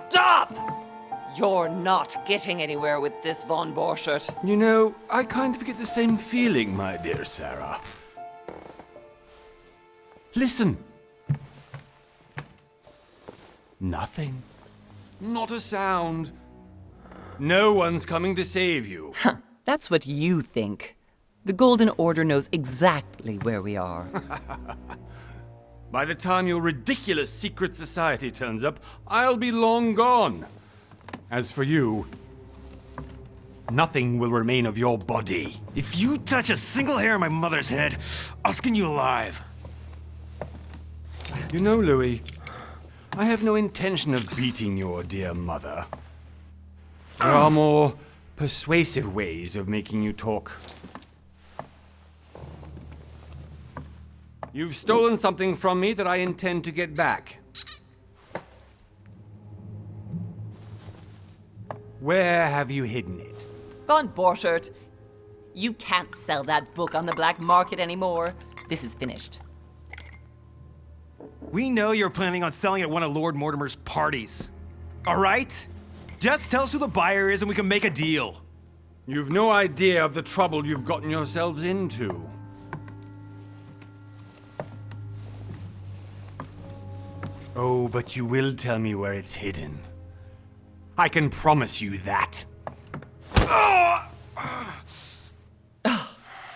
Stop! You're not getting anywhere with this, von Borchert. You know, I kind of get the same feeling, my dear Sarah. Listen. Nothing. Not a sound. No one's coming to save you. Huh, that's what you think. The Golden Order knows exactly where we are. By the time your ridiculous secret society turns up, I'll be long gone. As for you, nothing will remain of your body. If you touch a single hair on my mother's head, I'll skin you alive. You know, Louis, I have no intention of beating your dear mother. There are more persuasive ways of making you talk. You've stolen something from me that I intend to get back. Where have you hidden it? Von Borchert, you can't sell that book on the black market anymore. This is finished. We know you're planning on selling it at one of Lord Mortimer's parties. All right? Just tell us who the buyer is and we can make a deal. You've no idea of the trouble you've gotten yourselves into. Oh, but you will tell me where it's hidden. I can promise you that.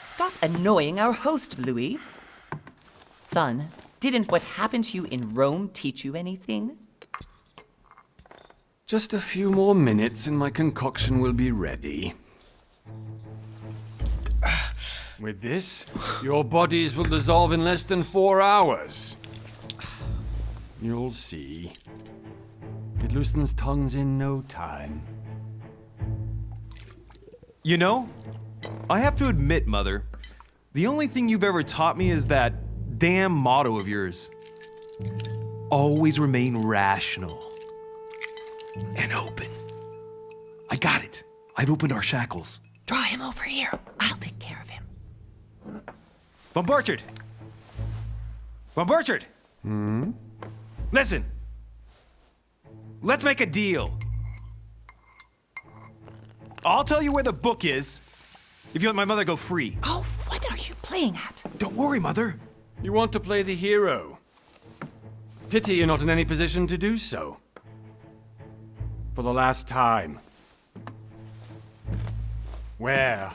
Stop annoying our host, Louis. Son, didn't what happened to you in Rome teach you anything? Just a few more minutes and my concoction will be ready. With this, your bodies will dissolve in less than 4 hours. You'll see. It loosens tongues in no time. You know, I have to admit, Mother, the only thing you've ever taught me is that damn motto of yours. Always remain rational. And open. I got it. I've opened our shackles. Draw him over here. I'll take care of him. Von Borchert! Von Borchert! Listen. Let's make a deal. I'll tell you where the book is if you let my mother go free. Oh, what are you playing at? Don't worry, Mother. You want to play the hero. Pity you're not in any position to do so. For the last time. Where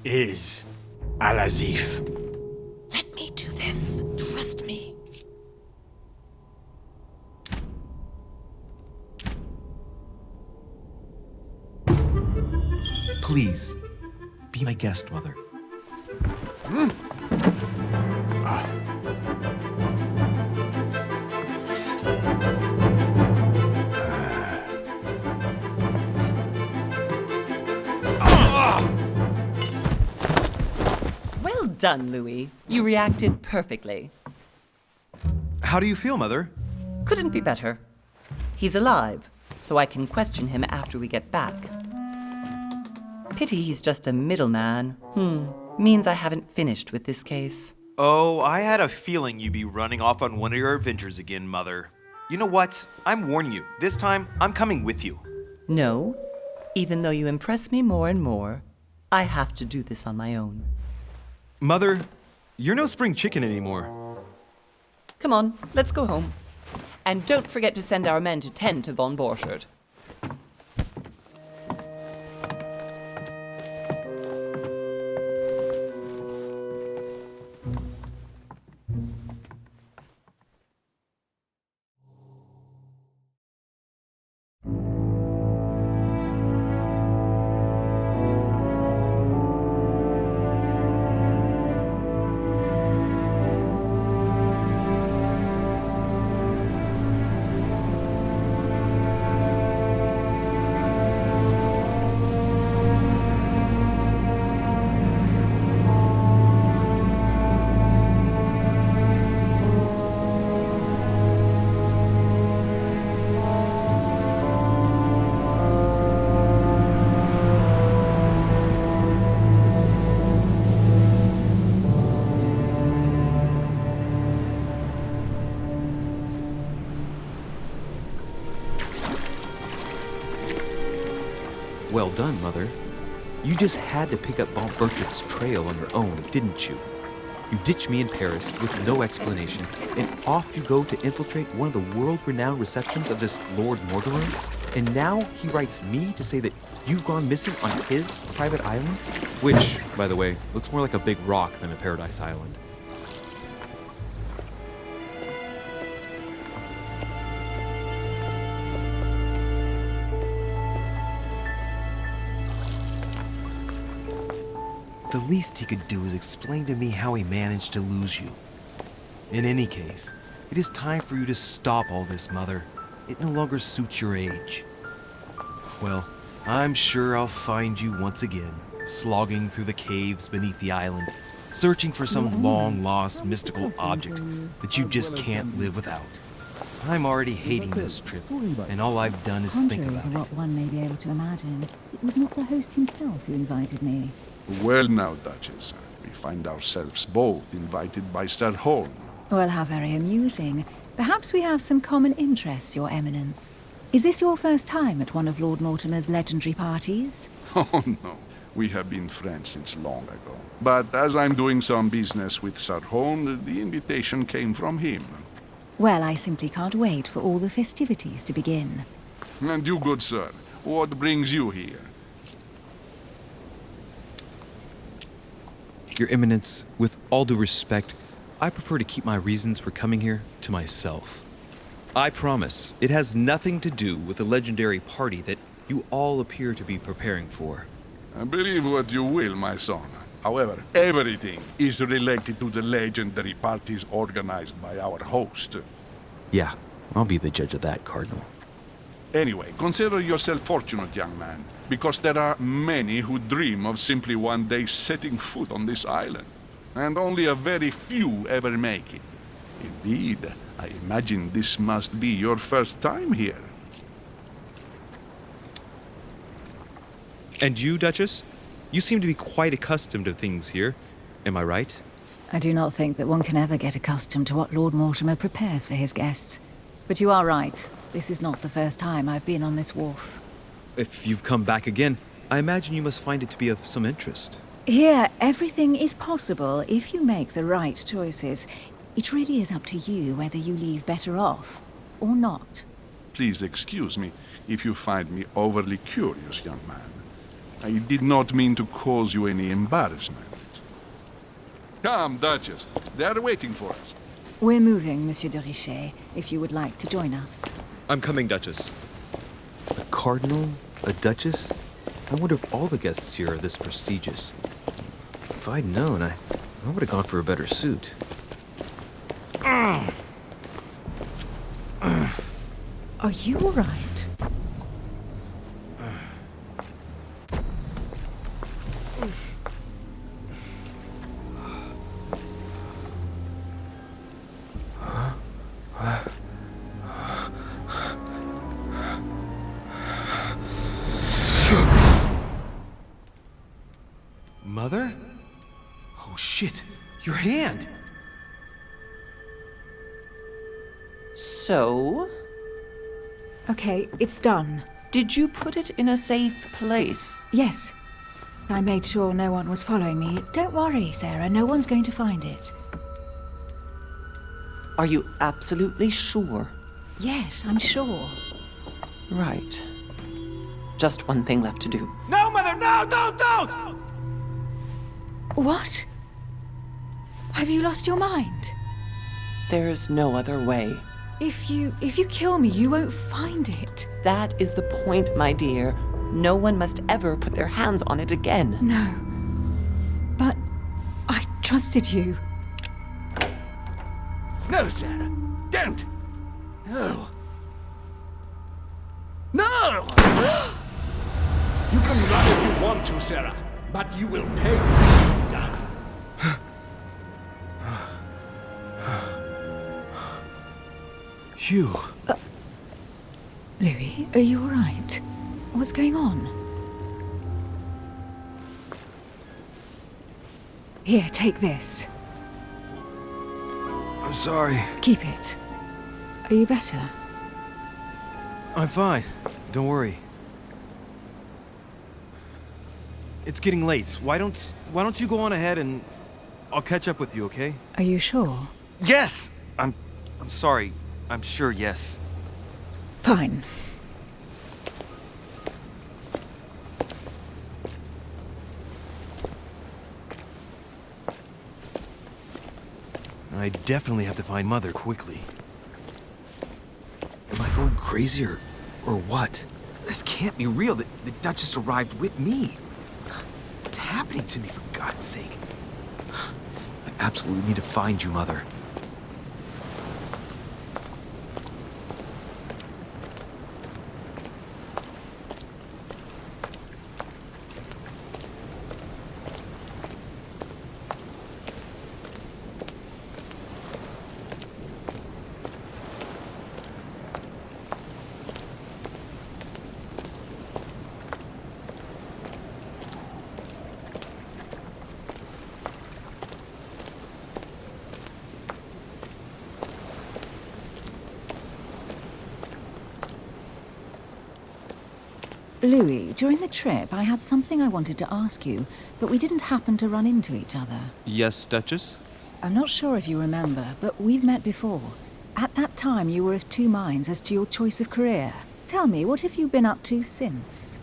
is Al-Azif? Let me do this. Trust me. Please, be my guest, Mother. Well done, Louis. You reacted perfectly. How do you feel, Mother? Couldn't be better. He's alive, so I can question him after we get back. Pity he's just a middleman. Means I haven't finished with this case. Oh, I had a feeling you'd be running off on one of your adventures again, Mother. You know what? I'm warning you. This time, I'm coming with you. No, even though you impress me more and more, I have to do this on my own. Mother, you're no spring chicken anymore. Come on, let's go home. And don't forget to send our men to tend to von Borchert. Well done, Mother. You just had to pick up Von Bertrad's trail on your own, didn't you? You ditched me in Paris with no explanation, and off you go to infiltrate one of the world-renowned receptions of this Lord Mortimer? And now he writes me to say that you've gone missing on his private island? Which, by the way, looks more like a big rock than a paradise island. The least he could do is explain to me how he managed to lose you. In any case, it is time for you to stop all this, Mother. It no longer suits your age. Well, I'm sure I'll find you once again, slogging through the caves beneath the island, searching for some long-lost mystical object that you just can't live without. I'm already hating this trip, and all I've done is think Contrary about to it. what one may be able to imagine, it was not the host himself who invited me. Well now, Duchess, we find ourselves both invited by Sir Holm. Well, how very amusing. Perhaps we have some common interests, Your Eminence. Is this your first time at one of Lord Mortimer's legendary parties? Oh no, we have been friends since long ago. But as I'm doing some business with Sir Holm, the invitation came from him. Well, I simply can't wait for all the festivities to begin. And you, good sir, what brings you here? Your Eminence, with all due respect, I prefer to keep my reasons for coming here to myself. I promise, it has nothing to do with the legendary party that you all appear to be preparing for. Believe what you will, my son. However, everything is related to the legendary parties organized by our host. Yeah, I'll be the judge of that, Cardinal. Anyway, consider yourself fortunate, young man, because there are many who dream of simply one day setting foot on this island, and only a very few ever make it. Indeed, I imagine this must be your first time here. And you, Duchess? You seem to be quite accustomed to things here. Am I right? I do not think that one can ever get accustomed to what Lord Mortimer prepares for his guests. But you are right. This is not the first time I've been on this wharf. If you've come back again, I imagine you must find it to be of some interest. Here, everything is possible if you make the right choices. It really is up to you whether you leave better off or not. Please excuse me if you find me overly curious, young man. I did not mean to cause you any embarrassment. Come, Duchess. They are waiting for us. We're moving, Monsieur de Richet, if you would like to join us. I'm coming, Duchess. A cardinal? A duchess? I wonder if all the guests here are this prestigious. If I'd known, I would have gone for a better suit. Are you all right? Mother? Oh shit, your hand! So, Okay, it's done. did you put it in a safe place? Yes. I made sure no one was following me. Don't worry, Sarah, no one's going to find it. Are you absolutely sure? Yes, I'm sure. Right. Just one thing left to do. No, Mother, no, don't! What? Have you lost your mind? There's no other way. If you kill me, you won't find it. That is the point, my dear. No one must ever put their hands on it again. No. But I trusted you. No, Sarah. Don't. No. No! You can run if you want to, Sarah, but you will pay. Hugh. Louis, are you all right? What's going on? Here, take this. I'm sorry. Keep it. Are you better? I'm fine. Don't worry. it's getting late. Why don't you go on ahead and I'll catch up with you, okay? Are you sure? Yes! I'm sorry. I'm sure, yes. Fine. I definitely have to find Mother quickly. Am I going crazy or what? This can't be real. The Duchess arrived with me. What's happening to me, for God's sake? I absolutely need to find you, Mother. Louis, during the trip, I had something I wanted to ask you, but we didn't happen to run into each other. Yes, Duchess? I'm not sure if you remember, but we've met before. At that time, you were of two minds as to your choice of career. Tell me, what have you been up to since?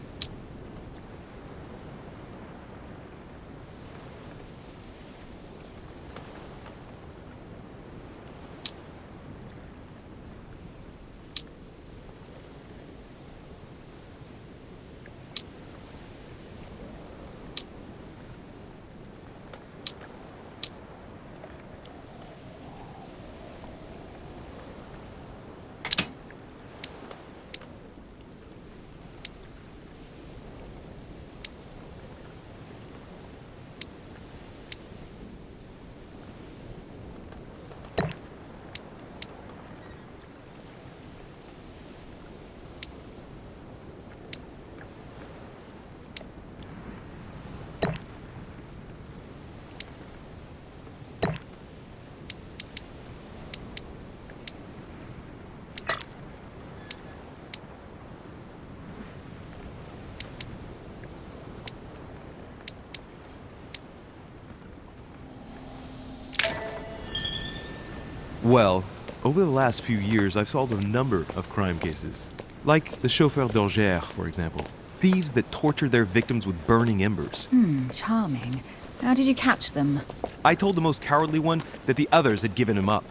Well, over the last few years, I've solved a number of crime cases. Like the chauffeur d'Angers, for example. Thieves that tortured their victims with burning embers. Charming. How did you catch them? I told the most cowardly one that the others had given him up.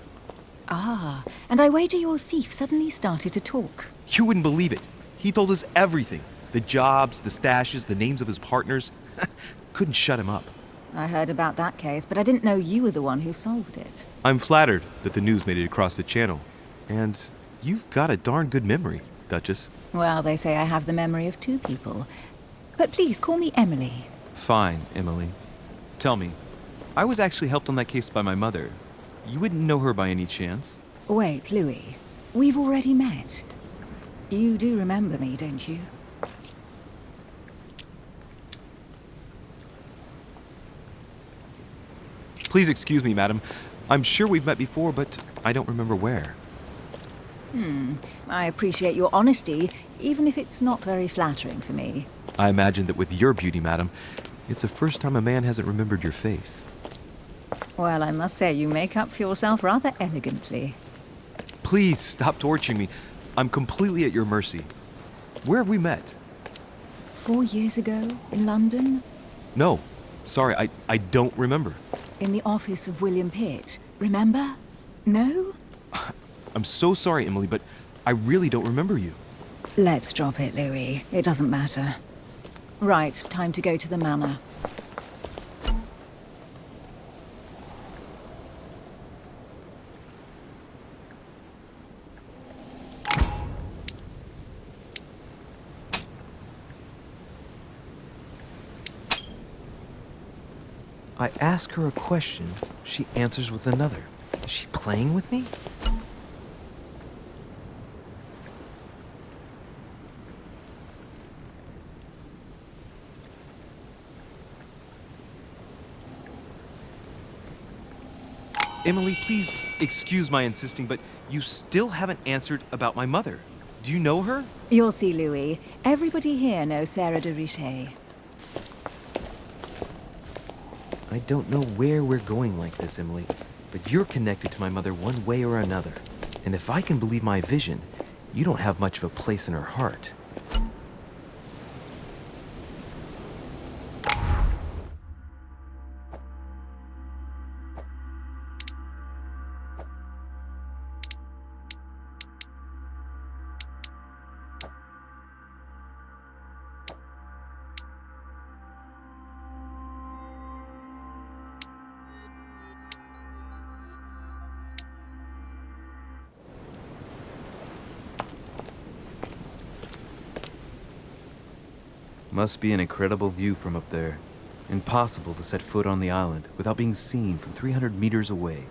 Ah, and I wager your thief suddenly started to talk. You wouldn't believe it. He told us everything. The jobs, the stashes, the names of his partners. Couldn't shut him up. I heard about that case, but I didn't know you were the one who solved it. I'm flattered that the news made it across the channel. And you've got a darn good memory, Duchess. Well, they say I have the memory of two people. But please, call me Emily. Fine, Emily. Tell me, I was actually helped on that case by my mother. You wouldn't know her by any chance? Wait, Louis. We've already met. You do remember me, don't you? Please excuse me, madam. I'm sure we've met before, but I don't remember where. I appreciate your honesty, even if it's not very flattering for me. I imagine that with your beauty, madam, it's the first time a man hasn't remembered your face. Well, I must say you make up for yourself rather elegantly. Please stop torturing me. I'm completely at your mercy. Where have we met? 4 years ago, in London, No. Sorry, I don't remember. in the office of William Pitt. Remember? No? I'm so sorry, Emily, but I really don't remember you. Let's drop it, Louis. It doesn't matter. Right, time to go to the manor. I ask her a question, she answers with another. Is she playing with me? Emily, please excuse my insisting, but you still haven't answered about my mother. Do you know her? You'll see, Louis. Everybody here knows Sarah de Richet. I don't know where we're going like this, Emily, but you're connected to my mother one way or another. And if I can believe my vision, you don't have much of a place in her heart. Must be an incredible view from up there. Impossible to set foot on the island without being seen from 300 meters away.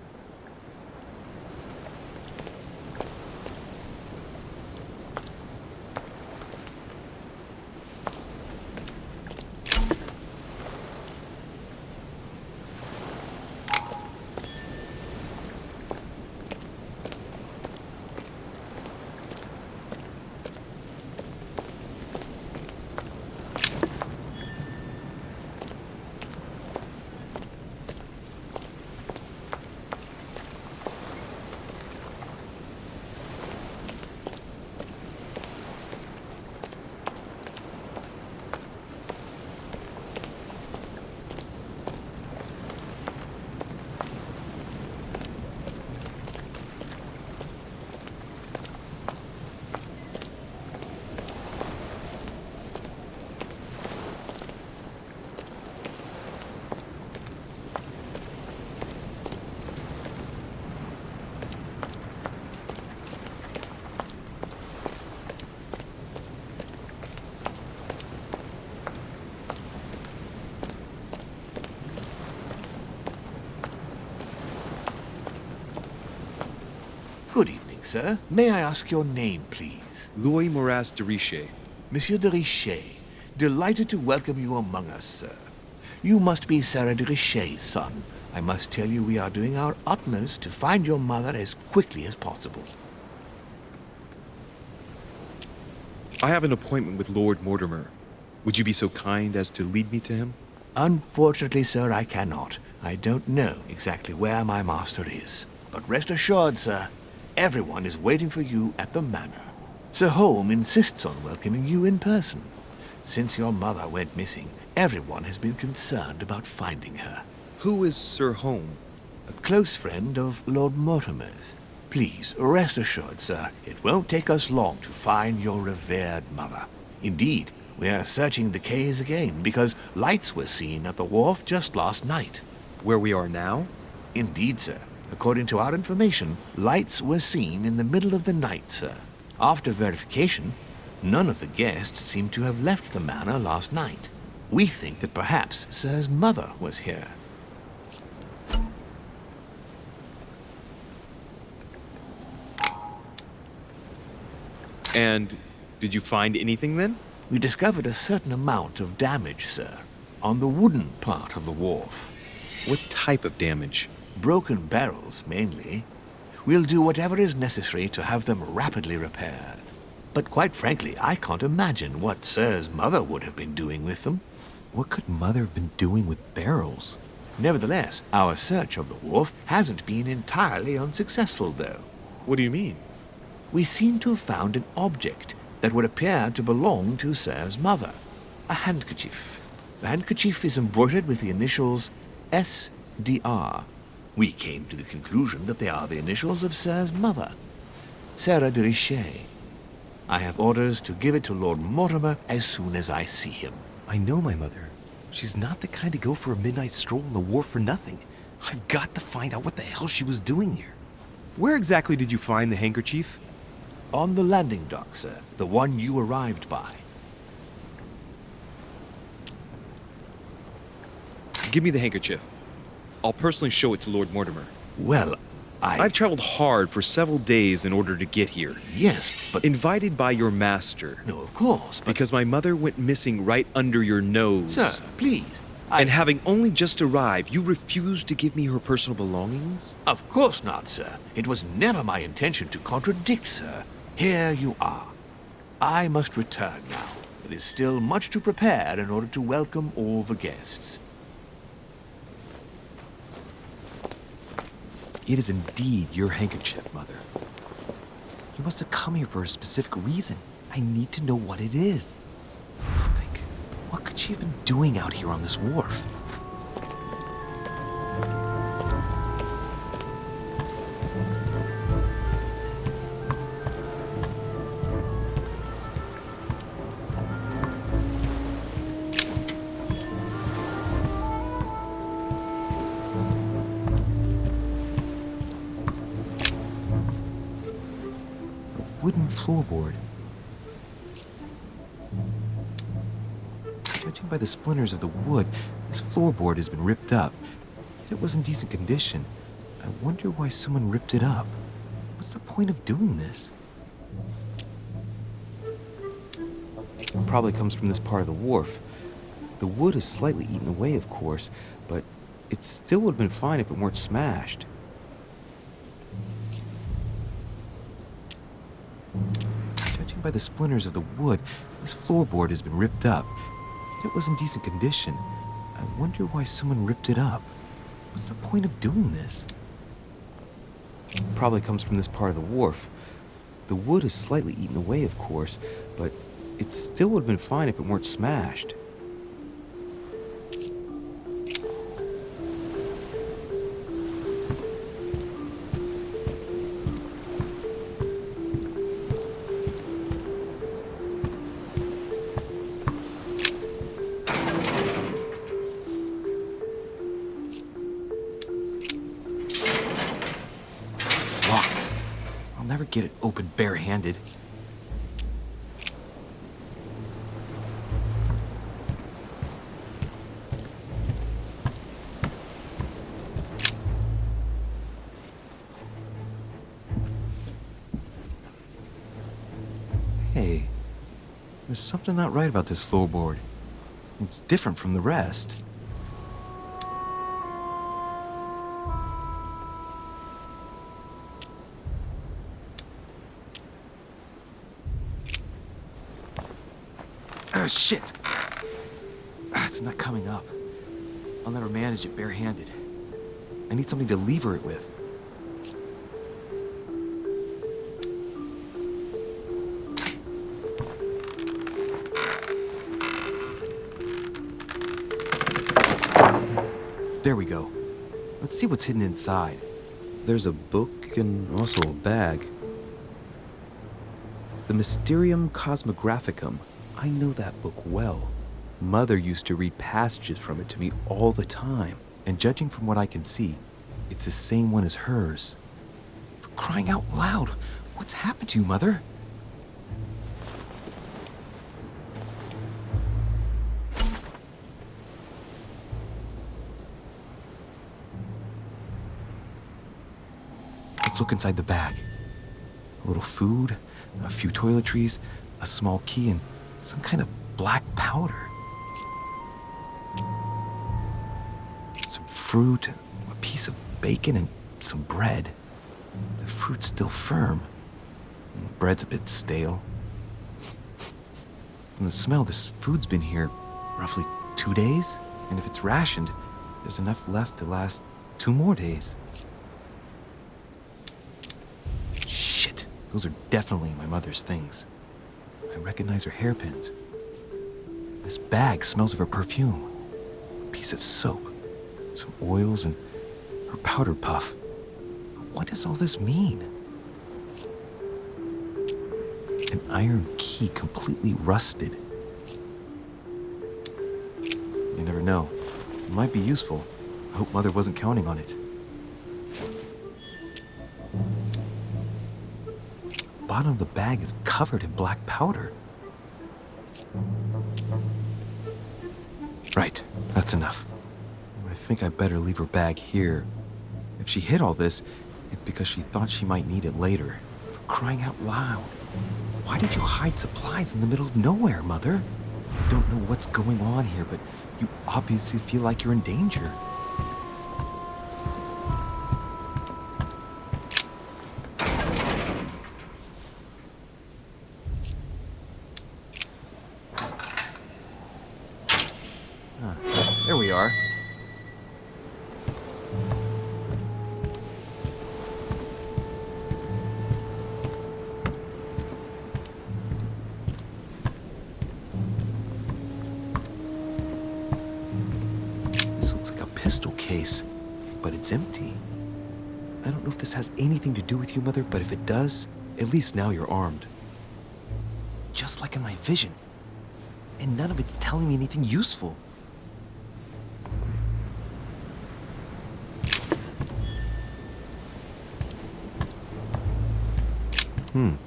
Good evening, sir. May I ask your name, please? Louis de Richet. Monsieur de Richet. Delighted to welcome you among us, sir. You must be Sarah de Richet's son. I must tell you we are doing our utmost to find your mother as quickly as possible. I have an appointment with Lord Mortimer. Would you be so kind as to lead me to him? Unfortunately, sir, I cannot. I don't know exactly where my master is. But rest assured, sir, everyone is waiting for you at the manor. Sir Holm insists on welcoming you in person. Since your mother went missing, everyone has been concerned about finding her. Who is Sir Holm? A close friend of Lord Mortimer's. Please, rest assured, sir, it won't take us long to find your revered mother. Indeed, we are searching the quays again because lights were seen at the wharf just last night. Where we are now? Indeed, sir. According to our information, lights were seen in the middle of the night, sir. After verification, none of the guests seem to have left the manor last night. We think that perhaps Sir's mother was here. And did you find anything then? We discovered a certain amount of damage, sir, on the wooden part of the wharf. What type of damage? Broken barrels, mainly. We'll do whatever is necessary to have them rapidly repaired. But quite frankly, I can't imagine what Sir's mother would have been doing with them. What could Mother have been doing with barrels? Nevertheless, our search of the wharf hasn't been entirely unsuccessful, though. What do you mean? We seem to have found an object that would appear to belong to Sir's mother. A handkerchief. The handkerchief is embroidered with the initials S.D.R. We came to the conclusion that they are the initials of Sir's mother, Sarah de Richet. I have orders to give it to Lord Mortimer as soon as I see him. I know my mother. She's not the kind to go for a midnight stroll on the wharf for nothing. I've got to find out what the hell she was doing here. Where exactly did you find the handkerchief? On the landing dock, sir. The one you arrived by. Give me the handkerchief. I'll personally show it to Lord Mortimer. Well, I've traveled hard for several days in order to get here. Yes, but... Invited by your master. No, of course, but... Because my mother went missing right under your nose. Sir, please. And having only just arrived, you refused to give me her personal belongings? Of course not, sir. It was never my intention to contradict, sir. Here you are. I must return now. There is still much to prepare in order to welcome all the guests. It is indeed your handkerchief, Mother. You must have come here for a specific reason. I need to know what it is. Let's think. What could she have been doing out here on this wharf? Wooden floorboard. Judging by the splinters of the wood, this floorboard has been ripped up. Yet it was in decent condition. I wonder why someone ripped it up. What's the point of doing this? Probably comes from this part of the wharf. The wood is slightly eaten away, of course, but it still would have been fine if it weren't smashed. Judging by the splinters of the wood, this floorboard has been ripped up. Yet it was in decent condition. I wonder why someone ripped it up. What's the point of doing this? Probably comes from this part of the wharf. The wood is slightly eaten away, of course, but it still would have been fine if it weren't smashed. Locked. I'll never get it open barehanded. Hey, there's something not right about this floorboard. It's different from the rest. Shit! It's not coming up. I'll never manage it barehanded. I need something to lever it with. There we go. Let's see what's hidden inside. There's a book and also a bag. The Mysterium Cosmographicum. I know that book well. Mother used to read passages from it to me all the time. And judging from what I can see, it's the same one as hers. For crying out loud, what's happened to you, Mother? Let's look inside the bag. A little food, a few toiletries, a small key, and some kind of black powder. Some fruit, a piece of bacon, and some bread. The fruit's still firm. And the bread's a bit stale. From the smell, this food's been here roughly 2 days. And if it's rationed, there's enough left to last 2 more days. Shit, those are definitely my mother's things. I recognize her hairpins. This bag smells of her perfume. A piece of soap, some oils, and her powder puff. What does all this mean? An iron key completely rusted. You never know. It might be useful. I hope Mother wasn't counting on it. The bottom of the bag is covered in black powder. Right, that's enough. I think I better leave her bag here. If she hid all this, it's because she thought she might need it later. For crying out loud. Why did you hide supplies in the middle of nowhere, Mother? I don't know what's going on here, but you obviously feel like you're in danger. There we are. case, but it's empty. I don't know if this has anything to do with you, Mother, but if it does, at least now you're armed. Just like in my vision. And none of it's telling me anything useful.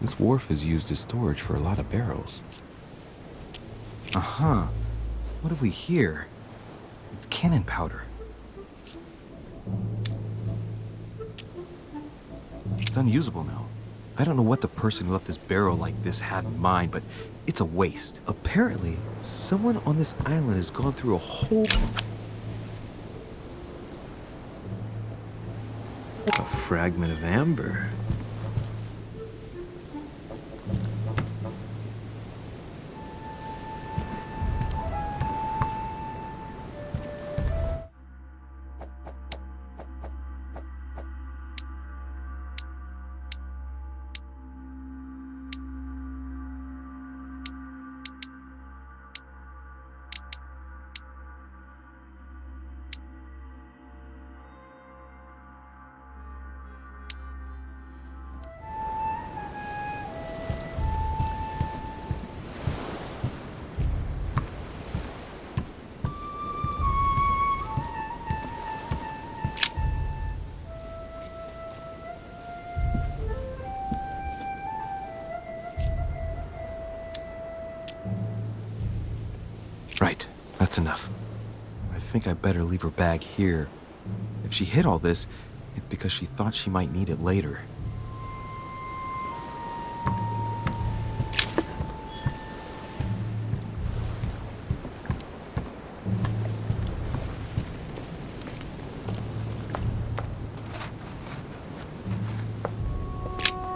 This wharf is used as storage for a lot of barrels. Uh-huh. What have we here? It's cannon powder. It's unusable now. I don't know what the person who left this barrel like this had in mind, but it's a waste. Apparently, someone on this island has gone through a whole... A fragment of amber. Right, that's enough. I think I better leave her bag here. If she hid all this, it's because she thought she might need it later.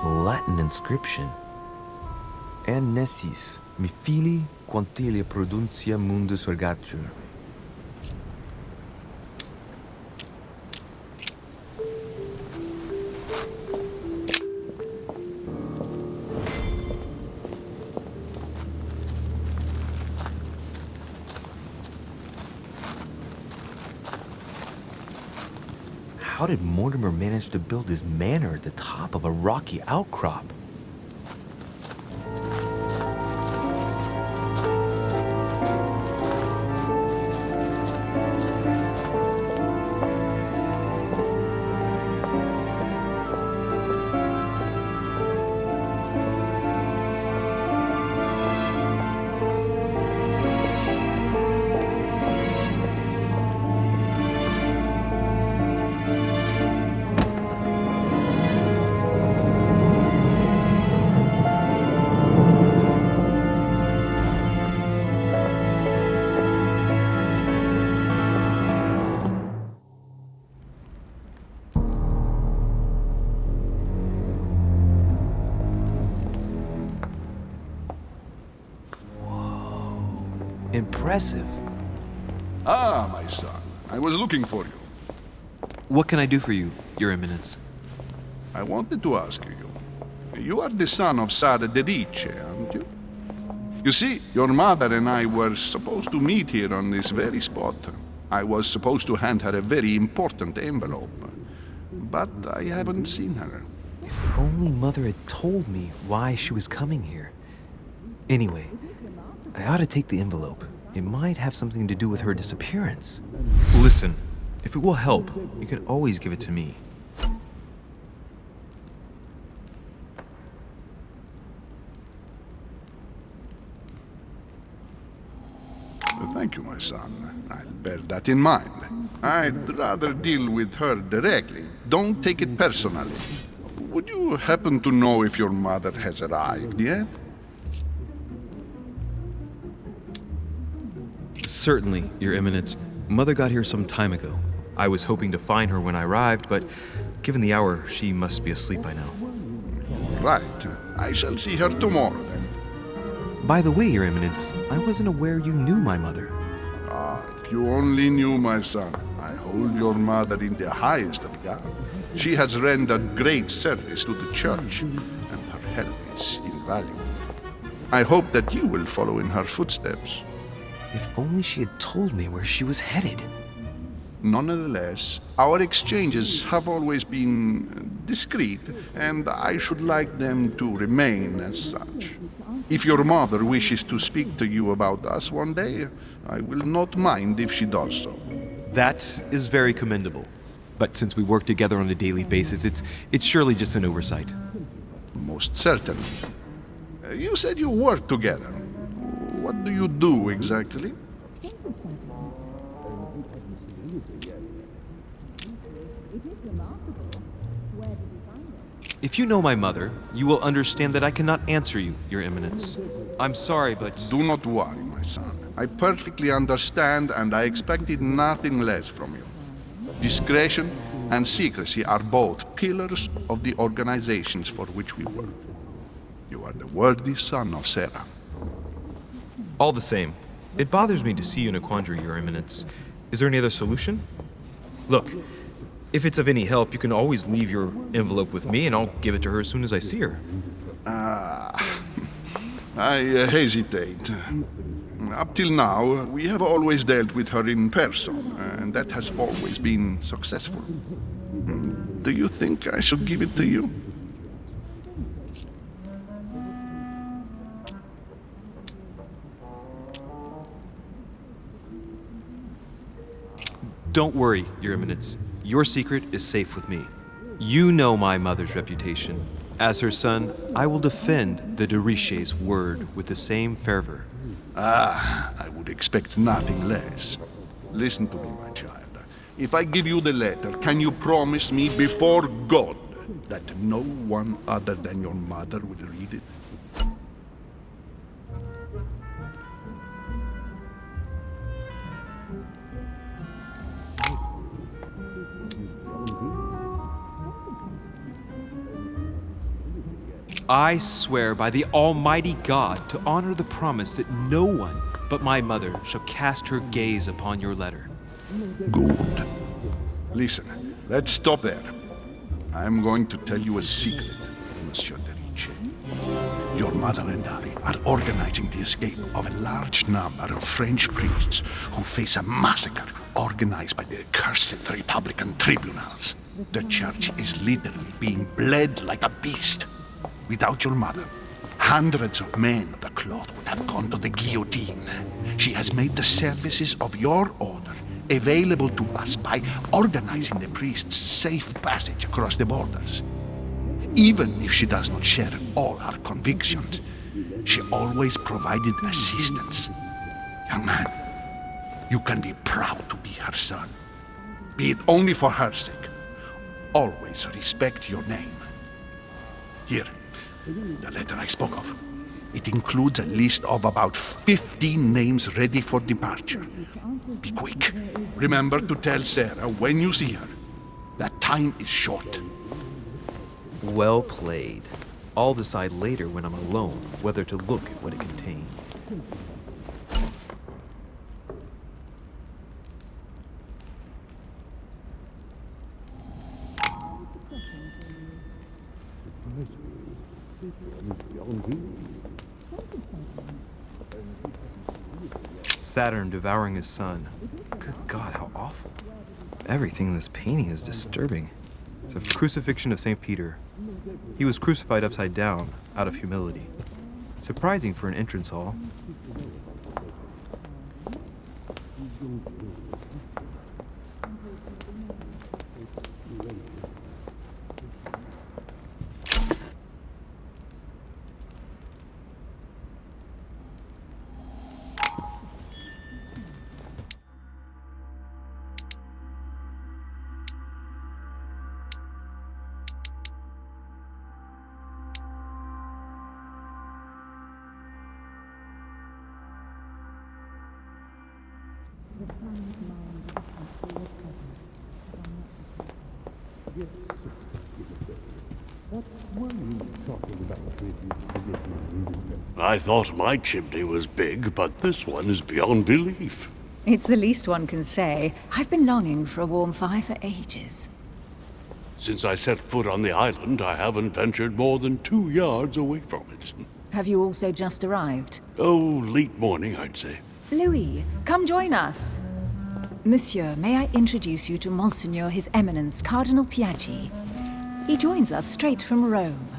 Latin inscription. En nessis, mi fili quantilia produncia mundus ergatur. How did Mortimer manage to build his manor at the top of a rocky outcrop? Impressive. Ah, my son. I was looking for you. What can I do for you, Your Eminence? I wanted to ask you. You are the son of Louis de Richet, aren't you? You see, your mother and I were supposed to meet here on this very spot. I was supposed to hand her a very important envelope. But I haven't seen her. If only Mother had told me why she was coming here. Anyway, I ought to take the envelope. It might have something to do with her disappearance. Listen, if it will help, you can always give it to me. Thank you, my son. I'll bear that in mind. I'd rather deal with her directly. Don't take it personally. Would you happen to know if your mother has arrived yet? Certainly, Your Eminence. Mother got here some time ago. I was hoping to find her when I arrived, but given the hour, she must be asleep by now. Right. I shall see her tomorrow, then. By the way, Your Eminence, I wasn't aware you knew my mother. Ah, if you only knew, my son. I hold your mother in the highest regard. She has rendered great service to the church, and her help is invaluable. I hope that you will follow in her footsteps. If only she had told me where she was headed. Nonetheless, our exchanges have always been discreet, and I should like them to remain as such. If your mother wishes to speak to you about us one day, I will not mind if she does so. That is very commendable. But since we work together on a daily basis, it's surely just an oversight. Most certainly. You said you work together. What do you do exactly? If you know my mother, you will understand that I cannot answer you, Your Eminence. I'm sorry, but... Do not worry, my son. I perfectly understand, and I expected nothing less from you. Discretion and secrecy are both pillars of the organizations for which we work. You are the worthy son of Sarah. All the same, it bothers me to see you in a quandary, Your Eminence. Is there any other solution? Look, if it's of any help, you can always leave your envelope with me, and I'll give it to her as soon as I see her. I hesitate. Up till now, we have always dealt with her in person, and that has always been successful. Do you think I should give it to you? Don't worry, Your Eminence. Your secret is safe with me. You know my mother's reputation. As her son, I will defend the de Richet's word with the same fervor. I would expect nothing less. Listen to me, my child. If I give you the letter, can you promise me before God that no one other than your mother will read it? I swear by the Almighty God to honor the promise that no one but my mother shall cast her gaze upon your letter. Good. Listen, let's stop there. I'm going to tell you a secret, Monsieur de Richet. Your mother and I are organizing the escape of a large number of French priests who face a massacre organized by the accursed Republican tribunals. The church is literally being bled like a beast. Without your mother, hundreds of men of the cloth would have gone to the guillotine. She has made the services of your order available to us by organizing the priests' safe passage across the borders. Even if she does not share all our convictions, she always provided assistance. Young man, you can be proud to be her son. Be it only for her sake. Always respect your name. Here, the letter I spoke of. It includes a list of about 15 names ready for departure. Be quick. Remember to tell Sarah when you see her that time is short. Well played. I'll decide later when I'm alone whether to look at what it contains. Saturn devouring his son. Good God, how awful. Everything in this painting is disturbing. It's a crucifixion of St. Peter. He was crucified upside down, out of humility. Surprising for an entrance hall. I thought my chimney was big, but this one is beyond belief. It's the least one can say. I've been longing for a warm fire for ages. Since I set foot on the island, I haven't ventured more than 2 yards away from it. Have you also just arrived? Oh, late morning, I'd say. Louis, come join us. Monsieur, may I introduce you to Monseigneur His Eminence Cardinal Piaggi? He joins us straight from Rome.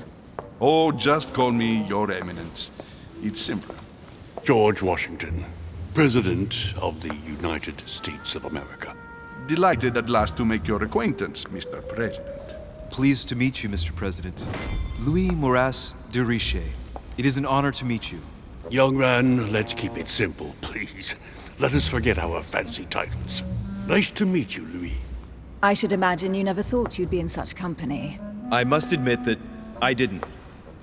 Oh, just call me Your Eminence. It's simpler. George Washington, President of the United States of America. Delighted at last to make your acquaintance, Mr. President. Pleased to meet you, Mr. President. Louis de Richet. It is an honor to meet you. Young man, let's keep it simple, please. Let us forget our fancy titles. Nice to meet you, Louis. I should imagine you never thought you'd be in such company. I must admit that I didn't.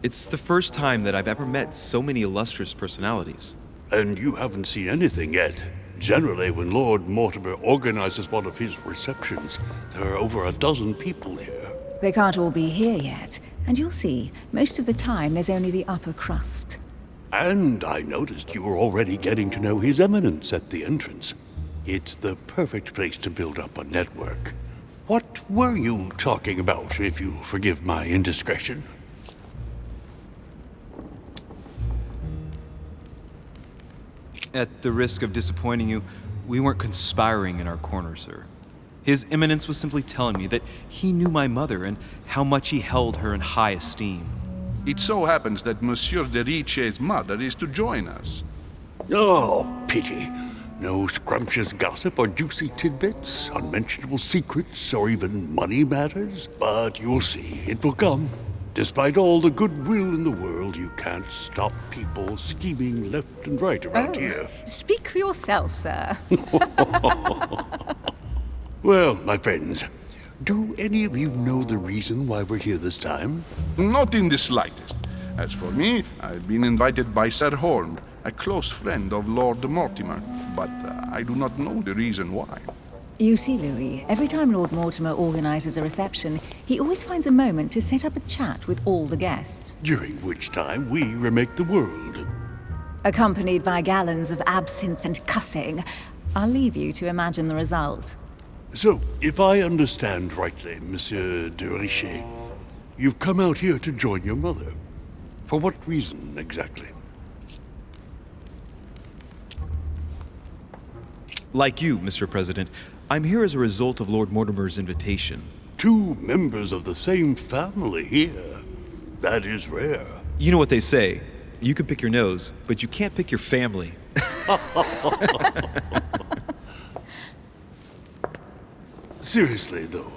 It's the first time that I've ever met so many illustrious personalities. And you haven't seen anything yet. Generally, when Lord Mortimer organizes one of his receptions, there are over a dozen people here. They can't all be here yet, and you'll see, most of the time there's only the upper crust. And I noticed you were already getting to know His Eminence at the entrance. It's the perfect place to build up a network. What were you talking about, if you forgive my indiscretion? At the risk of disappointing you, we weren't conspiring in our corner, sir. His Eminence was simply telling me that he knew my mother and how much he held her in high esteem. It so happens that Monsieur de Richet's mother is to join us. Oh, pity. No scrumptious gossip or juicy tidbits, unmentionable secrets, or even money matters. But you'll see, it will come. Despite all the goodwill in the world, you can't stop people scheming left and right around here. Speak for yourself, sir. Well, my friends, do any of you know the reason why we're here this time? Not in the slightest. As for me, I've been invited by Sir Holm, a close friend of Lord Mortimer, but I do not know the reason why. You see, Louis, every time Lord Mortimer organizes a reception, he always finds a moment to set up a chat with all the guests. During which time we remake the world. Accompanied by gallons of absinthe and cussing. I'll leave you to imagine the result. So, if I understand rightly, Monsieur de Richet, you've come out here to join your mother. For what reason, exactly? Like you, Mr. President, I'm here as a result of Lord Mortimer's invitation. 2 members of the same family here. That is rare. You know what they say. You can pick your nose, but you can't pick your family. Seriously, though,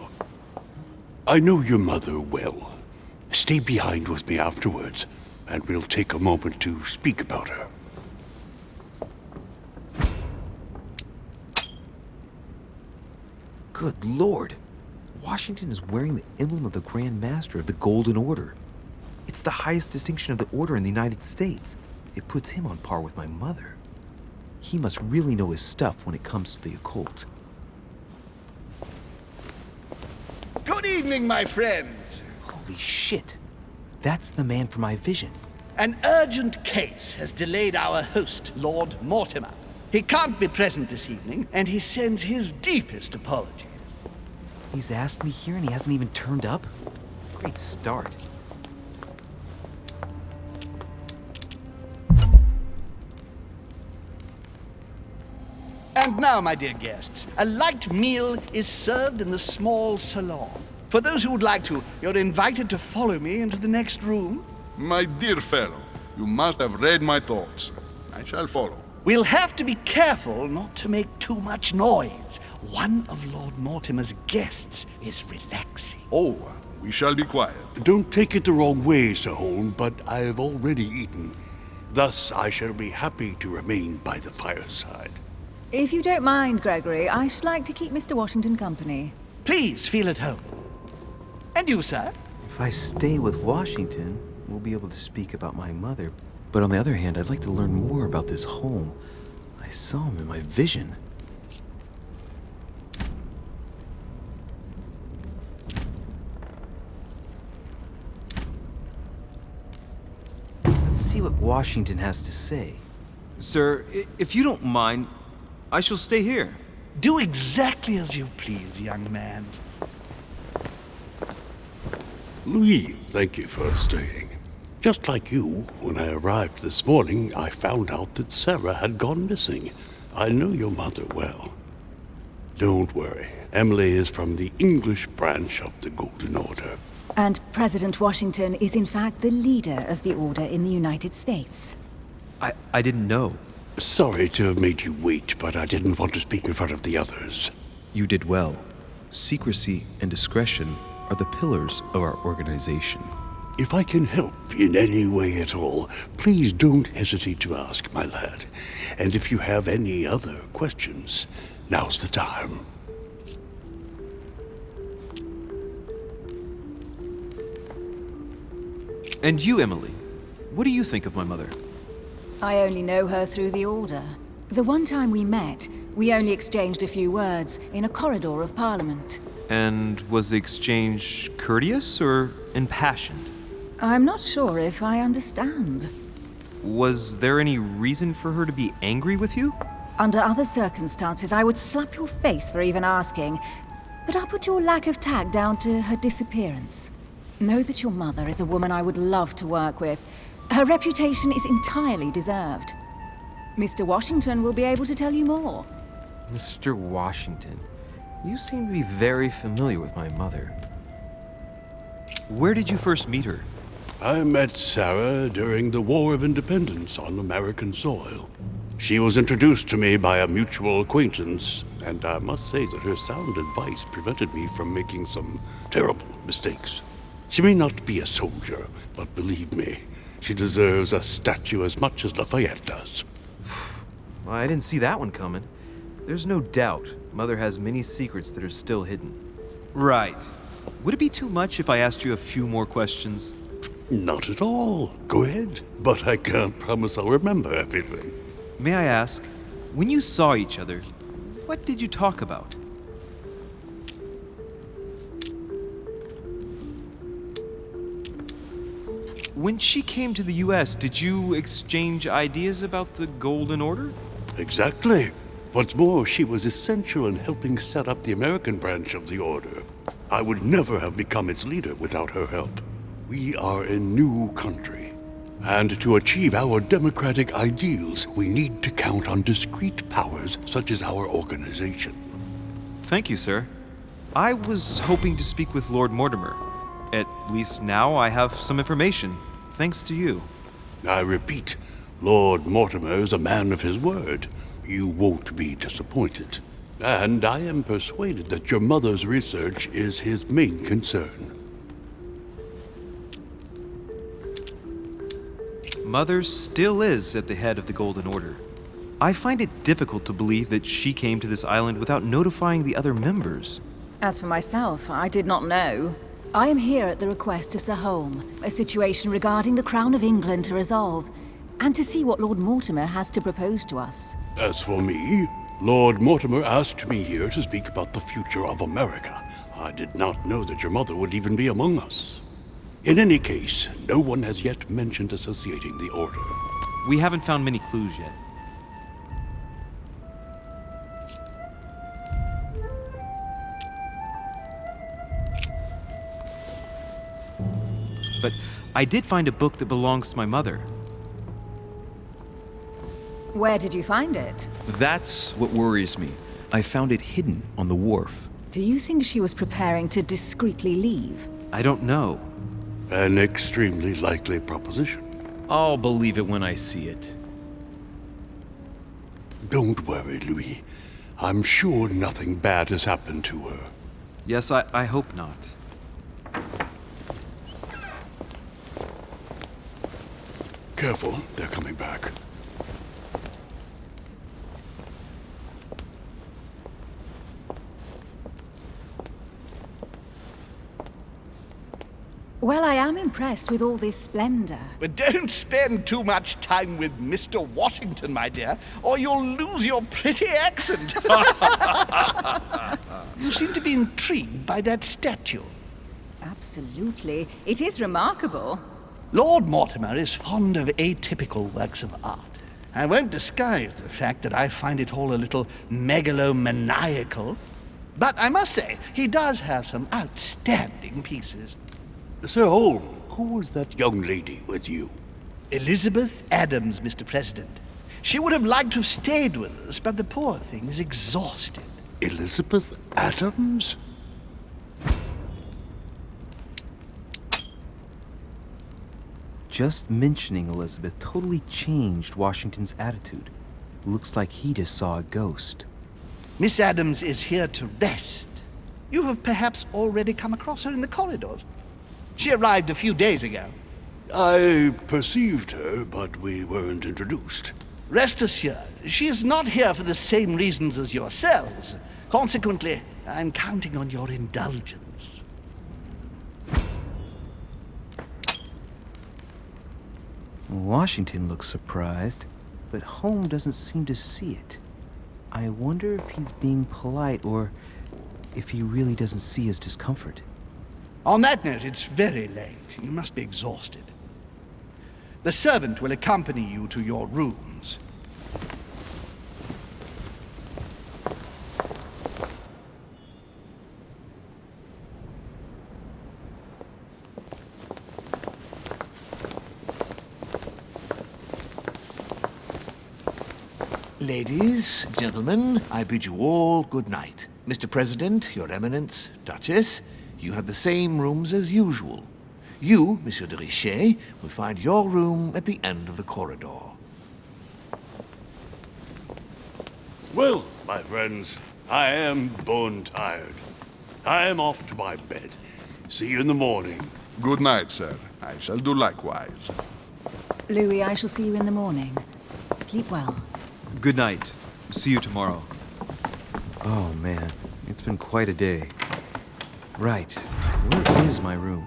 I know your mother well. Stay behind with me afterwards, and we'll take a moment to speak about her. Good Lord! Washington is wearing the emblem of the Grand Master of the Golden Order. It's the highest distinction of the Order in the United States. It puts him on par with my mother. He must really know his stuff when it comes to the occult. Good evening, my friends. Holy shit! That's the man for my vision. An urgent case has delayed our host, Lord Mortimer. He can't be present this evening, and he sends his deepest apologies. He's asked me here and he hasn't even turned up? Great start. And now, my dear guests, a light meal is served in the small salon. For those who would like to, you're invited to follow me into the next room. My dear fellow, you must have read my thoughts. I shall follow. We'll have to be careful not to make too much noise. One of Lord Mortimer's guests is relaxing. Oh, we shall be quiet. Don't take it the wrong way, Sir Holm, but I have already eaten. Thus, I shall be happy to remain by the fireside. If you don't mind, Gregory, I should like to keep Mr. Washington company. Please feel at home. And you, sir? If I stay with Washington, we'll be able to speak about my mother. But on the other hand, I'd like to learn more about this home. I saw him in my vision. Let's see what Washington has to say. Sir, if you don't mind, I shall stay here. Do exactly as you please, young man. Louis, thank you for staying. Just like you, when I arrived this morning, I found out that Sarah had gone missing. I know your mother well. Don't worry. Emily is from the English branch of the Golden Order. And President Washington is in fact the leader of the Order in the United States. I didn't know. Sorry to have made you wait, but I didn't want to speak in front of the others. You did well. Secrecy and discretion are the pillars of our organization. If I can help in any way at all, please don't hesitate to ask, my lad. And if you have any other questions, now's the time. And you, Emily, what do you think of my mother? I only know her through the Order. The one time we met, we only exchanged a few words in a corridor of Parliament. And was the exchange courteous or impassioned? I'm not sure if I understand. Was there any reason for her to be angry with you? Under other circumstances, I would slap your face for even asking, but I'll put your lack of tact down to her disappearance. Know that your mother is a woman I would love to work with. Her reputation is entirely deserved. Mr. Washington will be able to tell you more. Mr. Washington, you seem to be very familiar with my mother. Where did you first meet her? I met Sarah during the War of Independence on American soil. She was introduced to me by a mutual acquaintance, and I must say that her sound advice prevented me from making some terrible mistakes. She may not be a soldier, but believe me, she deserves a statue as much as Lafayette does. Well, I didn't see that one coming. There's no doubt Mother has many secrets that are still hidden. Right. Would it be too much if I asked you a few more questions? Not at all. Go ahead. But I can't promise I'll remember everything. May I ask, when you saw each other, what did you talk about? When she came to the US, did you exchange ideas about the Golden Order? Exactly. What's more, she was essential in helping set up the American branch of the Order. I would never have become its leader without her help. We are a new country, and to achieve our democratic ideals, we need to count on discrete powers such as our organization. Thank you, sir. I was hoping to speak with Lord Mortimer. At least now I have some information, thanks to you. I repeat, Lord Mortimer is a man of his word. You won't be disappointed. And I am persuaded that your mother's research is his main concern. Mother still is at the head of the Golden Order. I find it difficult to believe that she came to this island without notifying the other members. As for myself, I did not know. I am here at the request of Sir Holm, a situation regarding the Crown of England to resolve, and to see what Lord Mortimer has to propose to us. As for me, Lord Mortimer asked me here to speak about the future of America. I did not know that your mother would even be among us. In any case, no one has yet mentioned associating the Order. We haven't found many clues yet. But I did find a book that belongs to my mother. Where did you find it? That's what worries me. I found it hidden on the wharf. Do you think she was preparing to discreetly leave? I don't know. An extremely likely proposition. I'll believe it when I see it. Don't worry, Louis. I'm sure nothing bad has happened to her. Yes, I hope not. Careful, they're coming back. Well, I am impressed with all this splendor. But don't spend too much time with Mr. Washington, my dear, or you'll lose your pretty accent. You seem to be intrigued by that statue. Absolutely. It is remarkable. Lord Mortimer is fond of atypical works of art. I won't disguise the fact that I find it all a little megalomaniacal. But I must say, he does have some outstanding pieces. Sir Holm, who was that young lady with you? Elizabeth Adams, Mr. President. She would have liked to have stayed with us, but the poor thing is exhausted. Elizabeth Adams? Just mentioning Elizabeth totally changed Washington's attitude. Looks like he just saw a ghost. Miss Adams is here to rest. You have perhaps already come across her in the corridors. She arrived a few days ago. I perceived her, but we weren't introduced. Rest assured, she is not here for the same reasons as yourselves. Consequently, I'm counting on your indulgence. Washington looks surprised, but Holmes doesn't seem to see it. I wonder if he's being polite or if he really doesn't see his discomfort. On that note, it's very late. You must be exhausted. The servant will accompany you to your rooms. Ladies, gentlemen, I bid you all good night. Mr. President, Your Eminence, Duchess, you have the same rooms as usual. You, Monsieur de Richet, will find your room at the end of the corridor. Well, my friends, I am bone tired. I am off to my bed. See you in the morning. Good night, sir. I shall do likewise. Louis, I shall see you in the morning. Sleep well. Good night. See you tomorrow. Oh man, it's been quite a day. Right, where is my room?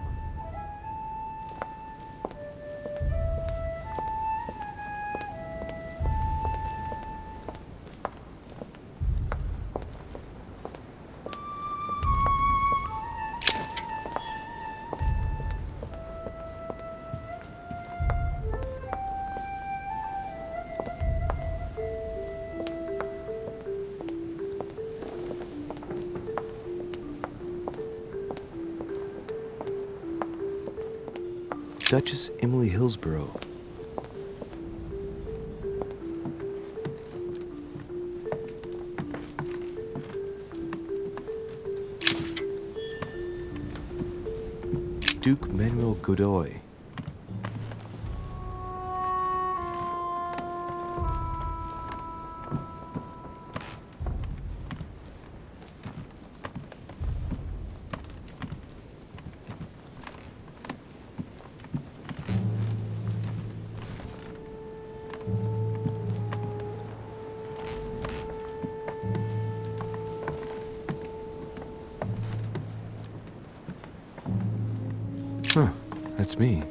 Duchess Emily Hillsborough. Duke Manuel Godoy. Huh, that's me.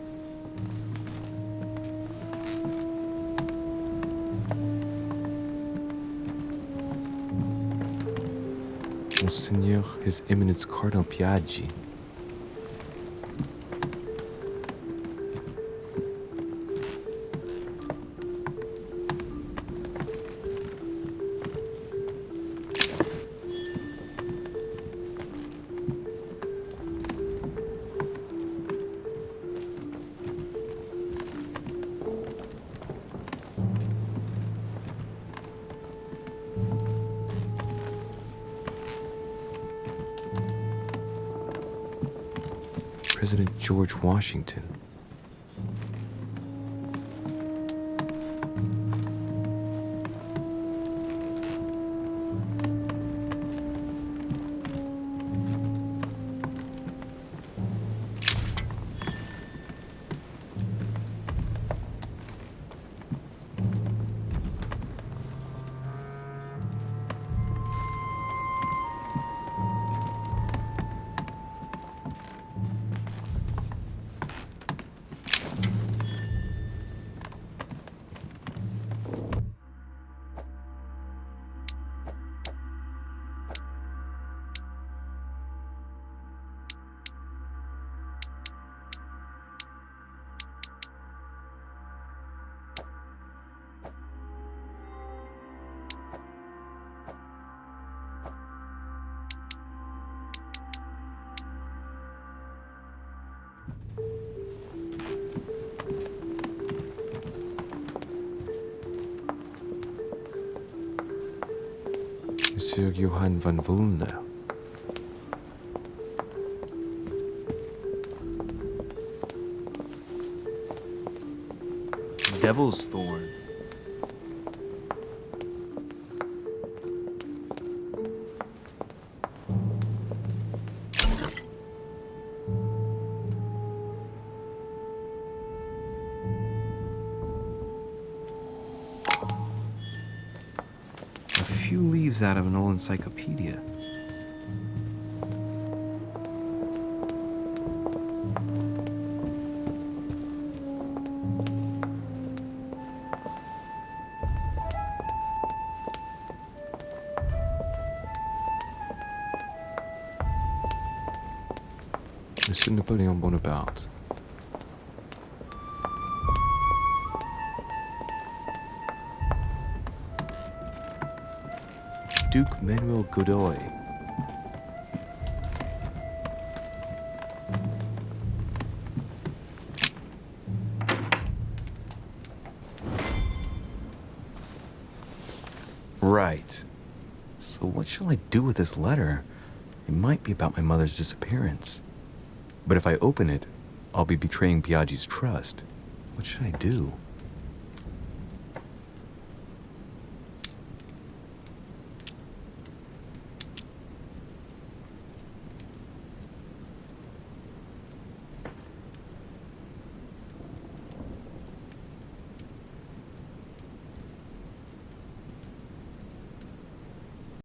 Monseigneur, His Eminence Cardinal Piaggi. President George Washington. Sir Johann von Wulner. Devil's Thorn. A few leaves out of an old encyclopedia. Monsieur Napoléon Bonaparte. Duke Manuel Godoy. Right. So what shall I do with this letter? It might be about my mother's disappearance. But if I open it, I'll be betraying Biaggi's trust. What should I do?